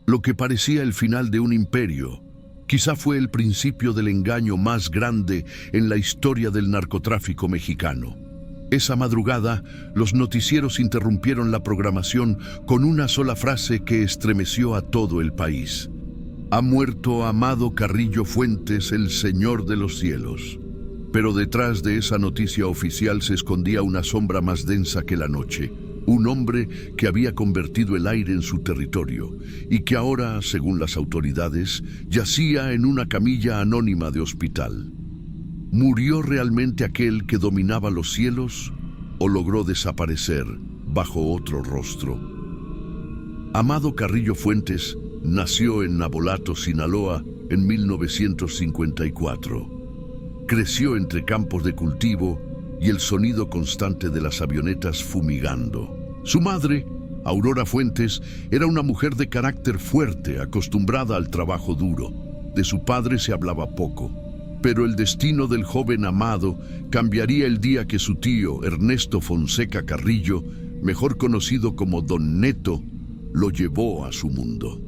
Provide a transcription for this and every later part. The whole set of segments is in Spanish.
Lo que parecía el final de un imperio, quizá fue el principio del engaño más grande en la historia del narcotráfico mexicano. Esa madrugada, los noticieros interrumpieron la programación con una sola frase que estremeció a todo el país. Ha muerto Amado Carrillo Fuentes, el Señor de los Cielos. Pero detrás de esa noticia oficial se escondía una sombra más densa que la noche. Un hombre que había convertido el aire en su territorio y que ahora, según las autoridades, yacía en una camilla anónima de hospital. ¿Murió realmente aquel que dominaba los cielos o logró desaparecer bajo otro rostro? Amado Carrillo Fuentes nació en Navolato, Sinaloa, en 1954. Creció entre campos de cultivo y el sonido constante de las avionetas fumigando. Su madre, Aurora Fuentes, era una mujer de carácter fuerte, acostumbrada al trabajo duro. De su padre se hablaba poco, pero el destino del joven Amado cambiaría el día que su tío, Ernesto Fonseca Carrillo, mejor conocido como Don Neto, lo llevó a su mundo.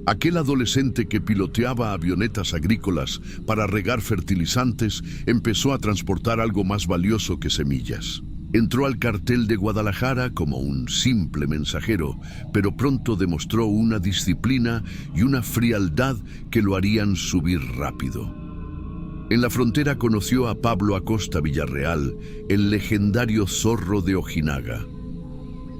Aquel adolescente que piloteaba avionetas agrícolas para regar fertilizantes empezó a transportar algo más valioso que semillas. Entró al cartel de Guadalajara como un simple mensajero, pero pronto demostró una disciplina y una frialdad que lo harían subir rápido. En la frontera conoció a Pablo Acosta Villarreal, el legendario Zorro de Ojinaga.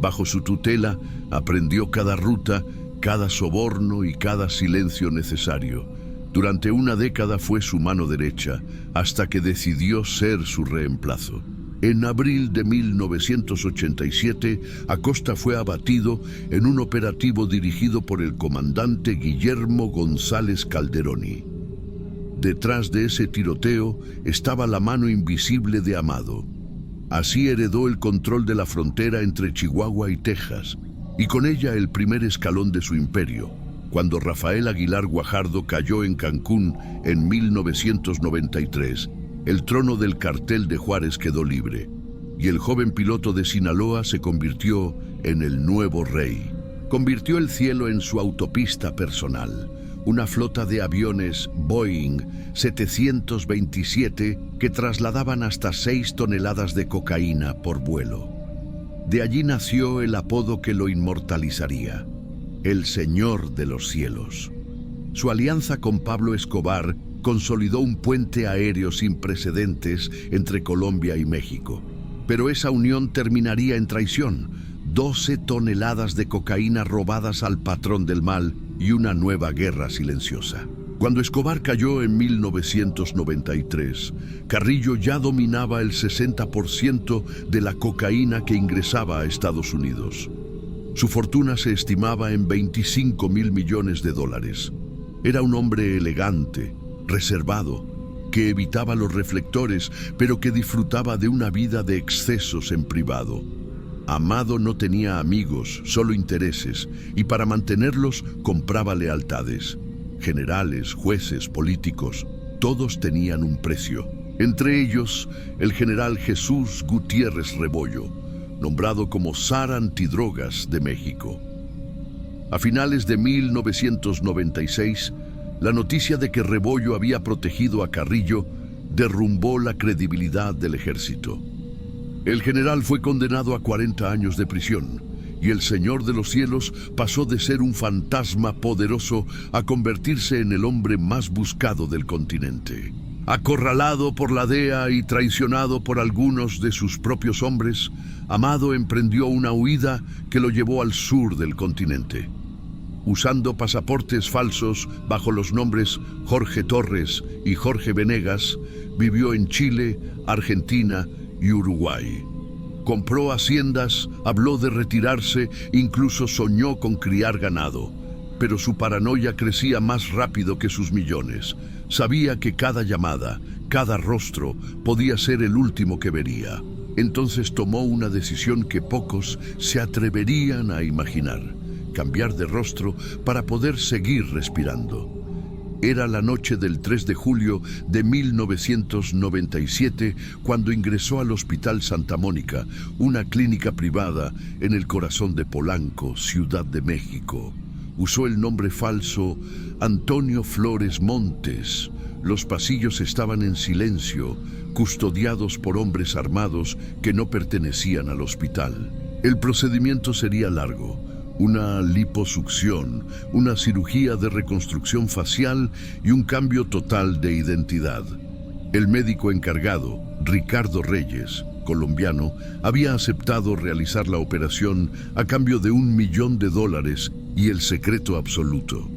Bajo su tutela aprendió cada ruta, cada soborno y cada silencio necesario. Durante una década fue su mano derecha, hasta que decidió ser su reemplazo. En abril de 1987, Acosta fue abatido en un operativo dirigido por el comandante Guillermo González Calderoni. Detrás de ese tiroteo estaba la mano invisible de Amado. Así heredó el control de la frontera entre Chihuahua y Texas, y con ella el primer escalón de su imperio, cuando Rafael Aguilar Guajardo cayó en Cancún en 1993. El trono del cartel de Juárez quedó libre, y el joven piloto de Sinaloa se convirtió en el nuevo rey. Convirtió el cielo en su autopista personal, una flota de aviones Boeing 727 que trasladaban hasta 6 toneladas de cocaína por vuelo. De allí nació el apodo que lo inmortalizaría, el Señor de los Cielos. Su alianza con Pablo Escobar consolidó un puente aéreo sin precedentes entre Colombia y México. Pero esa unión terminaría en traición, 12 toneladas de cocaína robadas al patrón del mal y una nueva guerra silenciosa. Cuando Escobar cayó en 1993, Carrillo ya dominaba el 60% de la cocaína que ingresaba a Estados Unidos. Su fortuna se estimaba en $25.000 millones. Era un hombre elegante, reservado, que evitaba los reflectores, pero que disfrutaba de una vida de excesos en privado. Amado no tenía amigos, solo intereses, y para mantenerlos compraba lealtades. Generales, jueces, políticos, todos tenían un precio. Entre ellos, el general Jesús Gutiérrez Rebollo, nombrado como zar antidrogas de México. A finales de 1996, la noticia de que Rebollo había protegido a Carrillo derrumbó la credibilidad del ejército. El general fue condenado a 40 años de prisión, y el Señor de los Cielos pasó de ser un fantasma poderoso a convertirse en el hombre más buscado del continente. Acorralado por la DEA y traicionado por algunos de sus propios hombres, Amado emprendió una huida que lo llevó al sur del continente. Usando pasaportes falsos bajo los nombres Jorge Torres y Jorge Venegas, vivió en Chile, Argentina y Uruguay. Compró haciendas, habló de retirarse, incluso soñó con criar ganado. Pero su paranoia crecía más rápido que sus millones. Sabía que cada llamada, cada rostro, podía ser el último que vería. Entonces tomó una decisión que pocos se atreverían a imaginar: cambiar de rostro para poder seguir respirando. Era la noche del 3 de julio de 1997 cuando ingresó al Hospital Santa Mónica, una clínica privada en el corazón de Polanco, Ciudad de México. Usó el nombre falso Antonio Flores Montes. Los pasillos estaban en silencio, custodiados por hombres armados que no pertenecían al hospital. El procedimiento sería largo. Una liposucción, una cirugía de reconstrucción facial y un cambio total de identidad. El médico encargado, Ricardo Reyes, colombiano, había aceptado realizar la operación a cambio de $1 millón y el secreto absoluto.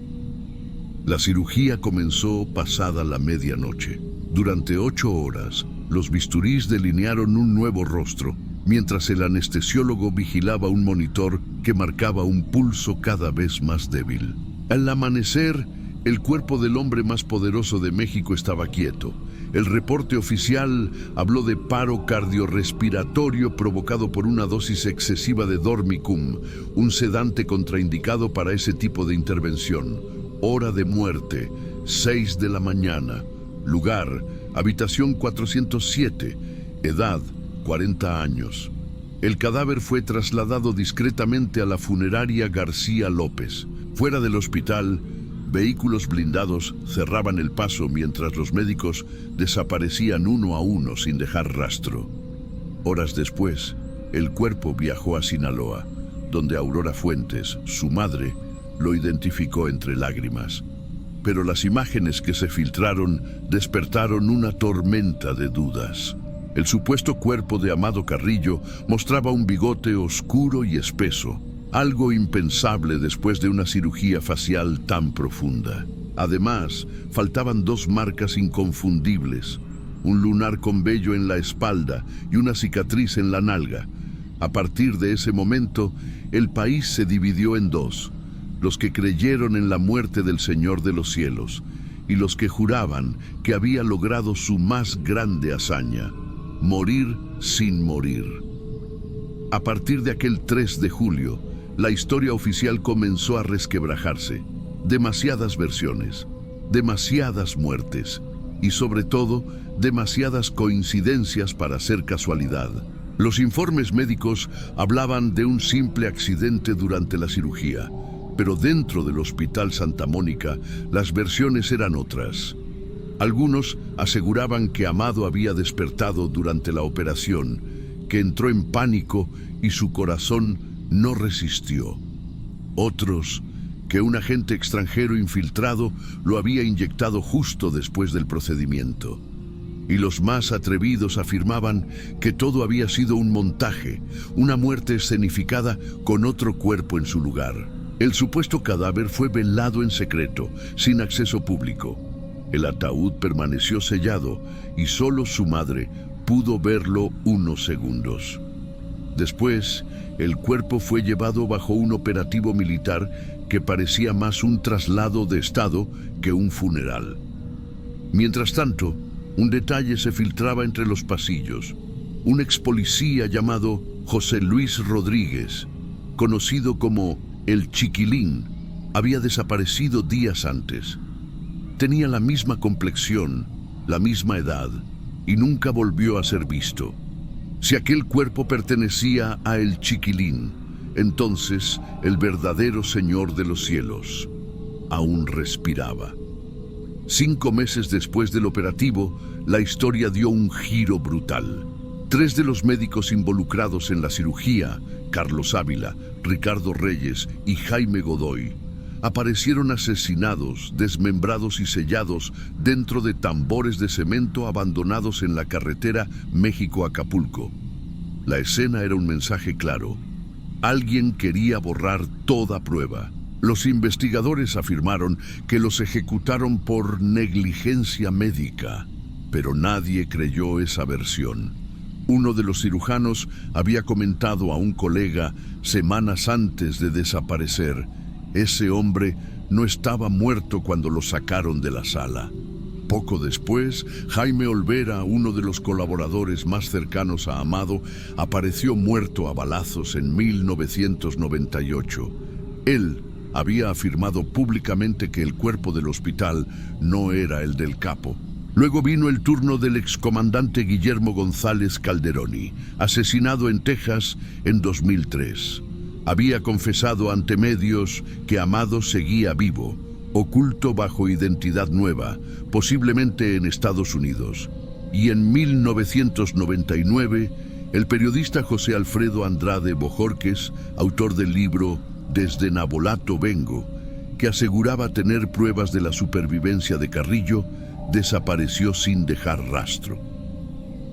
La cirugía comenzó pasada la medianoche. Durante 8 horas, los bisturís delinearon un nuevo rostro, mientras el anestesiólogo vigilaba un monitor que marcaba un pulso cada vez más débil. Al amanecer, el cuerpo del hombre más poderoso de México estaba quieto. El reporte oficial habló de paro cardiorrespiratorio provocado por una dosis excesiva de Dormicum, un sedante contraindicado para ese tipo de intervención. Hora de muerte, 6 de la mañana. Lugar, habitación 407. Edad, 40 años. El cadáver fue trasladado discretamente a la funeraria García López. Fuera del hospital, vehículos blindados cerraban el paso mientras los médicos desaparecían uno a uno sin dejar rastro. Horas después, el cuerpo viajó a Sinaloa, donde Aurora Fuentes, su madre, lo identificó entre lágrimas. Pero las imágenes que se filtraron despertaron una tormenta de dudas. El supuesto cuerpo de Amado Carrillo mostraba un bigote oscuro y espeso, algo impensable después de una cirugía facial tan profunda. Además, faltaban 2 marcas inconfundibles, un lunar con vello en la espalda y una cicatriz en la nalga. A partir de ese momento, el país se dividió en 2, los que creyeron en la muerte del Señor de los Cielos y los que juraban que había logrado su más grande hazaña: morir sin morir. A partir de aquel 3 de julio, la historia oficial comenzó a resquebrajarse. Demasiadas versiones, demasiadas muertes y, sobre todo, demasiadas coincidencias para ser casualidad. Los informes médicos hablaban de un simple accidente durante la cirugía, pero dentro del Hospital Santa Mónica las versiones eran otras. Algunos aseguraban que Amado había despertado durante la operación, que entró en pánico y su corazón no resistió. Otros, que un agente extranjero infiltrado lo había inyectado justo después del procedimiento. Y los más atrevidos afirmaban que todo había sido un montaje, una muerte escenificada con otro cuerpo en su lugar. El supuesto cadáver fue velado en secreto, sin acceso público. El ataúd permaneció sellado y solo su madre pudo verlo unos segundos. Después, el cuerpo fue llevado bajo un operativo militar que parecía más un traslado de estado que un funeral. Mientras tanto, un detalle se filtraba entre los pasillos. Un ex policía llamado José Luis Rodríguez, conocido como el Chiquilín, había desaparecido días antes. Tenía la misma complexión, la misma edad, y nunca volvió a ser visto. Si aquel cuerpo pertenecía a el Chiquilín, entonces el verdadero Señor de los Cielos aún respiraba. 5 meses después del operativo, la historia dio un giro brutal. 3 de los médicos involucrados en la cirugía, Carlos Ávila, Ricardo Reyes y Jaime Godoy, aparecieron asesinados, desmembrados y sellados dentro de tambores de cemento abandonados en la carretera México-Acapulco. La escena era un mensaje claro. Alguien quería borrar toda prueba. Los investigadores afirmaron que los ejecutaron por negligencia médica, pero nadie creyó esa versión. Uno de los cirujanos había comentado a un colega semanas antes de desaparecer: ese hombre no estaba muerto cuando lo sacaron de la sala. Poco después, Jaime Olvera, uno de los colaboradores más cercanos a Amado, apareció muerto a balazos en 1998. Él había afirmado públicamente que el cuerpo del hospital no era el del capo. Luego vino el turno del excomandante Guillermo González Calderoni, asesinado en Texas en 2003. Había confesado ante medios que Amado seguía vivo, oculto bajo identidad nueva, posiblemente en Estados Unidos. Y en 1999, el periodista José Alfredo Andrade Bojorquez, autor del libro Desde Navolato Vengo, que aseguraba tener pruebas de la supervivencia de Carrillo, desapareció sin dejar rastro.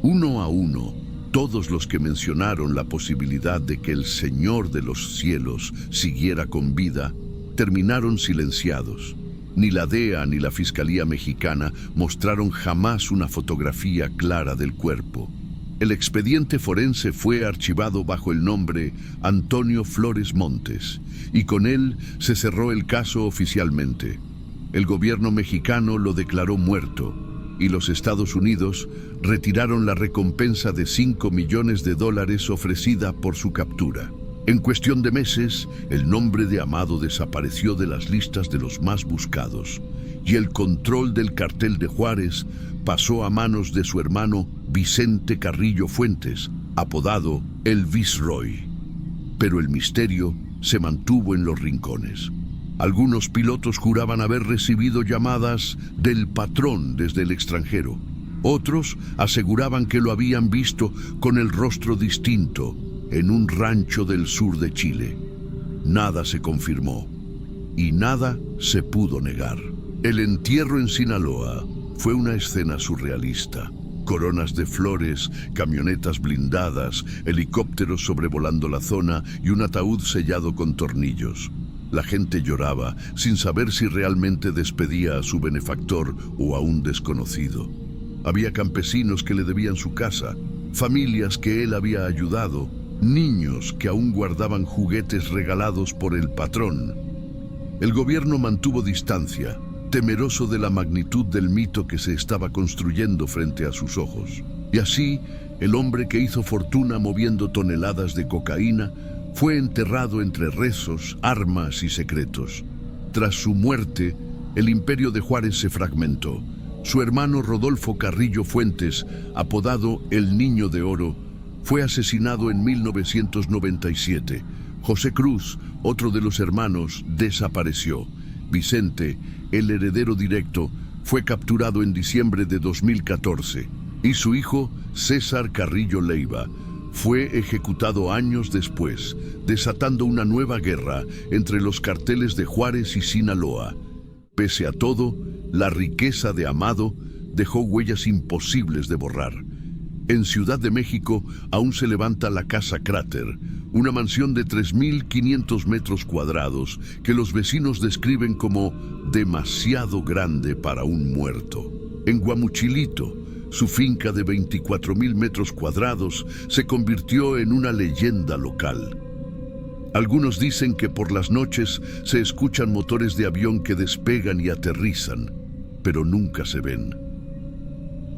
Uno a uno, todos los que mencionaron la posibilidad de que el Señor de los Cielos siguiera con vida, terminaron silenciados. Ni la DEA ni la Fiscalía Mexicana mostraron jamás una fotografía clara del cuerpo. El expediente forense fue archivado bajo el nombre Antonio Flores Montes, y con él se cerró el caso oficialmente. El gobierno mexicano lo declaró muerto, y los Estados Unidos retiraron la recompensa de $5 millones ofrecida por su captura. En cuestión de meses, el nombre de Amado desapareció de las listas de los más buscados, y el control del cartel de Juárez pasó a manos de su hermano Vicente Carrillo Fuentes, apodado el Viceroy. Pero el misterio se mantuvo en los rincones. Algunos pilotos juraban haber recibido llamadas del patrón desde el extranjero. Otros aseguraban que lo habían visto con el rostro distinto en un rancho del sur de Chile. Nada se confirmó y nada se pudo negar. El entierro en Sinaloa fue una escena surrealista. Coronas de flores, camionetas blindadas, helicópteros sobrevolando la zona y un ataúd sellado con tornillos. La gente lloraba sin saber si realmente despedía a su benefactor o a un desconocido. Había campesinos que le debían su casa, familias que él había ayudado, niños que aún guardaban juguetes regalados por el patrón. El gobierno mantuvo distancia, temeroso de la magnitud del mito que se estaba construyendo frente a sus ojos. Y así, el hombre que hizo fortuna moviendo toneladas de cocaína fue enterrado entre rezos, armas y secretos. Tras su muerte, el imperio de Juárez se fragmentó. Su hermano Rodolfo Carrillo Fuentes, apodado el Niño de Oro, fue asesinado en 1997. José Cruz, otro de los hermanos, desapareció. Vicente, el heredero directo, fue capturado en diciembre de 2014. Y su hijo, César Carrillo Leiva, fue ejecutado años después, desatando una nueva guerra entre los carteles de Juárez y Sinaloa. Pese a todo, la riqueza de Amado dejó huellas imposibles de borrar. En Ciudad de México aún se levanta la Casa Cráter, una mansión de 3.500 metros cuadrados que los vecinos describen como demasiado grande para un muerto. En Guamuchilito, su finca de 24.000 metros cuadrados se convirtió en una leyenda local. Algunos dicen que por las noches se escuchan motores de avión que despegan y aterrizan, pero nunca se ven.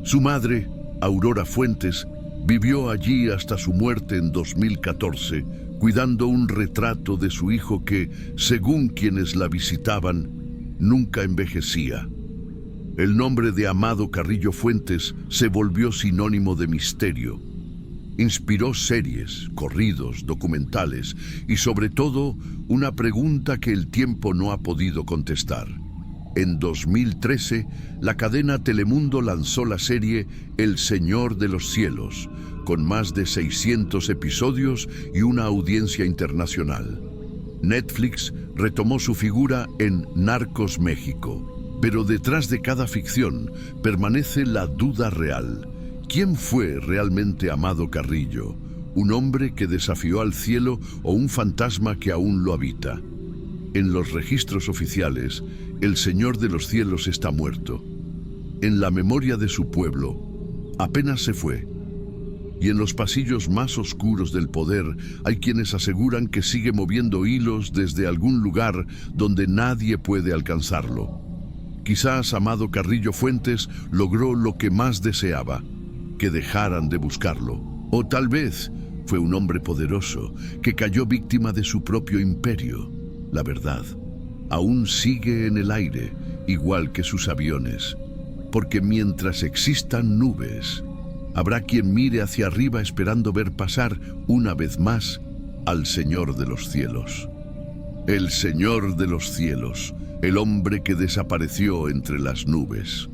Su madre, Aurora Fuentes, vivió allí hasta su muerte en 2014, cuidando un retrato de su hijo que, según quienes la visitaban, nunca envejecía. El nombre de Amado Carrillo Fuentes se volvió sinónimo de misterio. Inspiró series, corridos, documentales y sobre todo una pregunta que el tiempo no ha podido contestar. En 2013, la cadena Telemundo lanzó la serie El Señor de los Cielos, con más de 600 episodios y una audiencia internacional. Netflix retomó su figura en Narcos México. Pero detrás de cada ficción permanece la duda real. ¿Quién fue realmente Amado Carrillo? ¿Un hombre que desafió al cielo o un fantasma que aún lo habita? En los registros oficiales, el Señor de los Cielos está muerto. En la memoria de su pueblo, apenas se fue. Y en los pasillos más oscuros del poder hay quienes aseguran que sigue moviendo hilos desde algún lugar donde nadie puede alcanzarlo. Quizás Amado Carrillo Fuentes logró lo que más deseaba, que dejaran de buscarlo. O tal vez fue un hombre poderoso que cayó víctima de su propio imperio. La verdad aún sigue en el aire, igual que sus aviones, porque mientras existan nubes, habrá quien mire hacia arriba esperando ver pasar una vez más al Señor de los cielos. El Señor de los cielos, el hombre que desapareció entre las nubes.